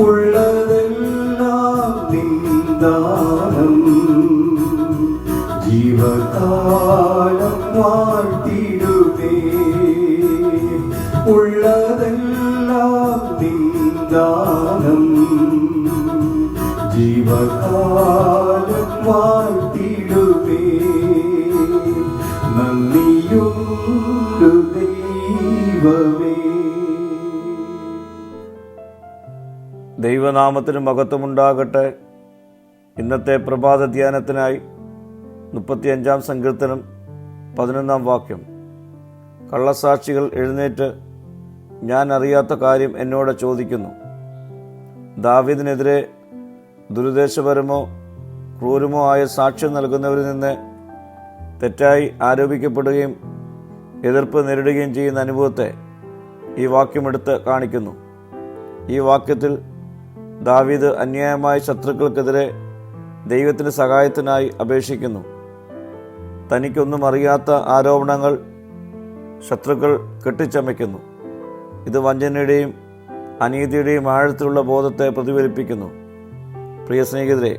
ഉള്ളതെല്ലാം നിന്ദാനം ജീവകാലം വാഴ്ത്തിടുമേ. ഉള്ളതെല്ലാം നിന്ദാനം ജീവകാലം വാഴ്ത്തിടുമേ. നന്ദിയുള്ളു ദൈവമേ. ദൈവനാമത്തിന് മഹത്വമുണ്ടാകട്ടെ. ഇന്നത്തെ പ്രഭാത ധ്യാനത്തിനായി 35 സങ്കീർത്തനം 11 വാക്യം. കള്ളസാക്ഷികൾ എഴുന്നേറ്റ് ഞാൻ അറിയാത്ത കാര്യം എന്നോട് ചോദിക്കുന്നു. ദാവീദിനെതിരെ ദുരുദ്ദേശപരമോ ക്രൂരമോ ആയ സാക്ഷ്യം നൽകുന്നവരിൽ നിന്ന് തെറ്റായി ആരോപിക്കപ്പെടുകയും എതിർപ്പ് നേരിടുകയും ചെയ്യുന്ന അനുഭവത്തെ ഈ വാക്യമെടുത്ത് കാണിക്കുന്നു. ഈ വാക്യത്തിൽ ദാവീദ് അന്യായമായ ശത്രുക്കൾക്കെതിരെ ദൈവത്തിൻ്റെ സഹായത്തിനായി അപേക്ഷിക്കുന്നു. തനിക്കൊന്നും അറിയാത്ത ആരോപണങ്ങൾ ശത്രുക്കൾ കെട്ടിച്ചമയ്ക്കുന്നു. ഇത് വഞ്ചനയുടെയും അനീതിയുടെയും ആഴത്തിലുള്ള ബോധത്തെ പ്രതിഫലിപ്പിക്കുന്നു. പ്രിയ സ്നേഹിതരെ,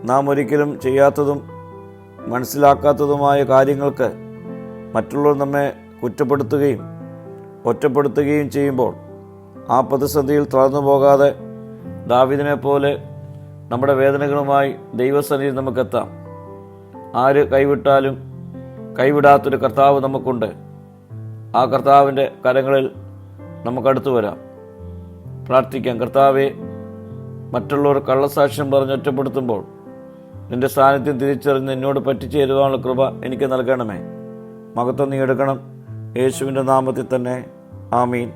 നാം ഒരിക്കലും ചെയ്യാത്തതും മനസ്സിലാക്കാത്തതുമായ കാര്യങ്ങൾക്ക് മറ്റുള്ളവർ നമ്മെ കുറ്റപ്പെടുത്തുകയും ഒറ്റപ്പെടുത്തുകയും ചെയ്യുമ്പോൾ ആ പ്രതിസന്ധിയിൽ തളർന്നു പോകാതെ ദാവീദിനെ പോലെ നമ്മുടെ വേദനകളുമായി ദൈവസന്നിധിയിൽ നമുക്കെത്താം. ആര് കൈവിട്ടാലും കൈവിടാത്തൊരു കർത്താവ് നമുക്കുണ്ട്. ആ കർത്താവിൻ്റെ കരങ്ങളിൽ നമുക്കടുത്തു വരാം. പ്രാർത്ഥിക്കാം. കർത്താവെ, മറ്റുള്ളവർ കള്ളസാക്ഷ്യം പറഞ്ഞ് ഒറ്റപ്പെടുത്തുമ്പോൾ നിൻ്റെ സാന്നിധ്യം തിരിച്ചറിഞ്ഞ് എന്നോട് പറ്റിച്ചേരുവാനുള്ള കൃപ എനിക്ക് നൽകണമേ. മഹത്വം നീ എടുക്കണം. യേശുവിൻ്റെ നാമത്തിൽ തന്നെ. ആമീൻ.